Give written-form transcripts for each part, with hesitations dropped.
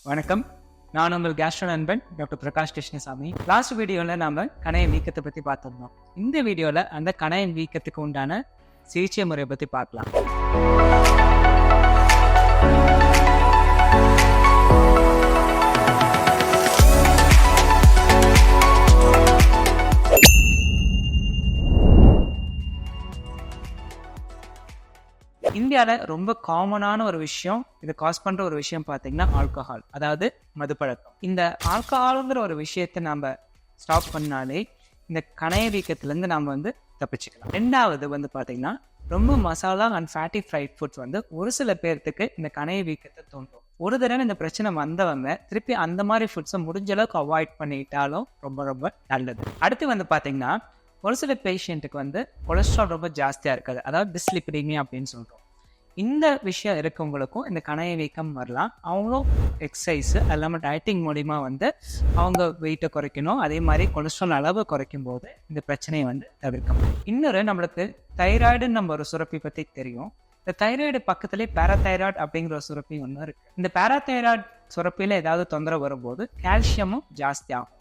வணக்கம். நான் உங்கள் கேஸ்ட்ரோ நண்பன் டாக்டர் பிரகாஷ் கிருஷ்ணசாமி. லாஸ்ட் வீடியோவில் நாம் கணைய வீக்கத்தை பற்றி பார்த்துருந்தோம். இந்த வீடியோவில் அந்த கணைய வீக்கத்துக்கு உண்டான சிகிச்சை முறையை பற்றி பார்க்கலாம். இந்தியாவில் ரொம்ப காமனான ஒரு விஷயம், இது காஸ் பண்ணுற ஒரு விஷயம் பார்த்தீங்கன்னா ஆல்கஹால், அதாவது மதுப்பழக்கம். இந்த ஆல்கஹாலுங்கிற ஒரு விஷயத்தை நம்ம ஸ்டாப் பண்ணாலே இந்த கணைய வீக்கத்துலேருந்து நம்ம தப்பிச்சுக்கலாம். ரெண்டாவது பார்த்தீங்கன்னா ரொம்ப masala and fatty fried foods ஒரு சில பேர்த்துக்கு இந்த கணைய வீக்கத்தை தோன்றும். ஒரு தடவை இந்த பிரச்சனை வந்தவங்க திருப்பி அந்த மாதிரி ஃபுட்ஸை முடிஞ்ச அளவுக்கு அவாய்ட் பண்ணிட்டாலும் ரொம்ப ரொம்ப நல்லது. அடுத்து பார்த்தீங்கன்னா ஒரு சில பேஷண்ட்டுக்கு கொலஸ்ட்ரால் ரொம்ப ஜாஸ்தியாக இருக்காது, அதாவது டிஸ்லிபிடீமியா அப்படின்னு சொல்கிறோம். இந்த விஷயம் இருக்கவங்களுக்கும் இந்த கணைய வீக்கம் வரலாம். அவங்களும் எக்ஸசைஸு அது இல்லாமல் டயட்டிங் மூலிமா அவங்க வெயிட்டை குறைக்கணும். அதே மாதிரி கொலஸ்ட்ரால் அளவை குறைக்கும் போது இந்த பிரச்சனையை தவிர்க்க முடியும். இன்னொரு நம்மளுக்கு தைராய்டுன்னு நம்ம ஒரு சுரப்பி பற்றி தெரியும். இந்த தைராய்டு பக்கத்துலேயே பேராதைராய்டு அப்படிங்கிற ஒரு சுரப்பி ஒன்று இருக்குது. இந்த பேராதைராய்டு சுரப்பியில் ஏதாவது தொந்தரவு வரும்போது கால்சியமும் ஜாஸ்தி ஆகும்.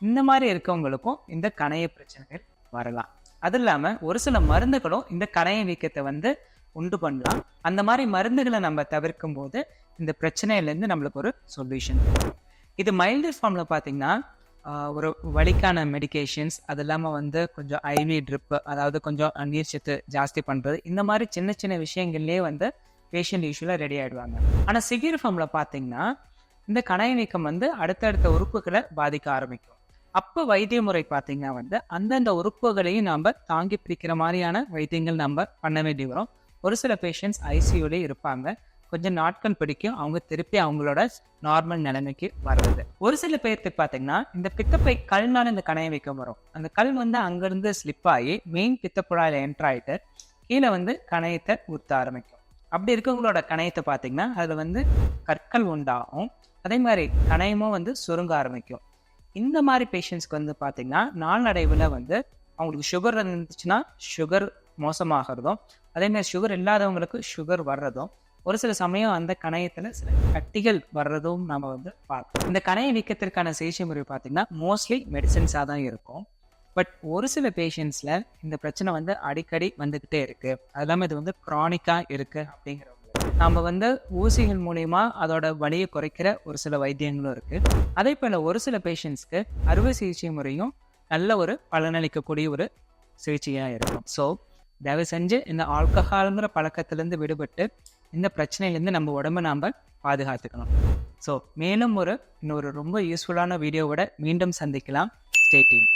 இந்த மாதிரி இருக்கவங்களுக்கும் இந்த கணைய பிரச்சனைகள் வரலாம். அது இல்லாமல் ஒரு சில மருந்துகளும் இந்த கணைய வீக்கத்தை உண்டு பண்ணலாம். அந்த மாதிரி மருந்துகளை நம்ம தவிர்க்கும் போது இந்த பிரச்சனையிலேருந்து நம்மளுக்கு ஒரு சொல்யூஷன். இது மைல்டு ஃபார்மில் பார்த்தீங்கன்னா ஒரு வலிக்கான மெடிகேஷன்ஸ், அது இல்லாமல் கொஞ்சம் ஐவி ட்ரிப்பு, அதாவது கொஞ்சம் நீர் சத்து ஜாஸ்தி பண்ணுறது, இந்த மாதிரி சின்ன சின்ன விஷயங்கள்லேயே பேஷண்ட் யூஸ்வலாக ரெடி ஆகிடுவாங்க. ஆனால் சிவியர் ஃபார்மில் பார்த்தீங்கன்னா இந்த கணைய வீக்கம் அடுத்தடுத்த உறுப்புகளை பாதிக்க ஆரம்பிக்கும். அப்போ வைத்திய முறை பார்த்தீங்கன்னா அந்தந்த உறுப்புகளையும் நம்ம தாங்கி பிடிக்கிற மாதிரியான வைத்தியங்கள் நம்ம பண்ண வேண்டி வரும். ஒரு சில பேஷண்ட்ஸ் ஐசியூலேயே இருப்பாங்க. கொஞ்சம் நாட்கள் பிடிக்கும் அவங்க திருப்பி அவங்களோட நார்மல் நிலைமைக்கு வர்றது. ஒரு சில பேர்த்துக்கு பார்த்தீங்கன்னா இந்த பித்தப்பை கல்னால இந்த கணைய வீக்கம் வரும். அந்த கல் அங்கேருந்து ஸ்லிப் ஆகி மெயின் பித்தப்புழாயில் என்ட்ராயிட்டு கீழே கணையத்தை ஊற்ற ஆரம்பிக்கும். அப்படி இருக்கவங்களோட கணையத்தை பார்த்தீங்கன்னா அதில் கற்கள் உண்டாகும். அதே மாதிரி கணையமும் சுருங்க ஆரம்பிக்கும். இந்த மாதிரி பேஷண்ட்ஸ்க்கு பார்த்தீங்கன்னா நாளடைவில் அவங்களுக்கு சுகர் இருந்துச்சுன்னா சுகர் மோசமாகிறதும், அதேமாதிரி சுகர் இல்லாதவங்களுக்கு சுகர் வர்றதும், ஒரு சில சமயம் அந்த கணையத்தில் சில கட்டிகள் வர்றதும் நம்ம பார்க்கலாம். இந்த கணைய வீக்கத்திற்கான சிகிச்சை முறை பார்த்தீங்கன்னா மோஸ்ட்லி மெடிசன்ஸாக தான் இருக்கும். பட் ஒரு சில பேஷண்ட்ஸில் இந்த பிரச்சனை அடிக்கடி வந்துக்கிட்டே இருக்குது. அது இல்லாமல் இது க்ரானிக்காக இருக்குது அப்படிங்கிறவங்க நம்ம ஊசிகள் மூலயமா அதோட வலியை குறைக்கிற ஒரு சில வைத்தியங்களும் இருக்குது. அதே போல் ஒரு சில பேஷண்ட்ஸ்க்கு அறுவை சிகிச்சை முறையும் நல்ல ஒரு பலனளிக்கக்கூடிய ஒரு சிகிச்சையாக இருக்கும். ஸோ தயவு செஞ்சு இந்த ஆல்கஹாலுங்கிற பழக்கத்திலேருந்து விடுபட்டு இந்த பிரச்சனையிலேருந்து நம்ம உடம்பை நாம் பாதுகாத்துக்கணும். ஸோ மேலும் இன்னொரு ரொம்ப யூஸ்ஃபுல்லான வீடியோவோட மீண்டும் சந்திக்கலாம். Stay tune.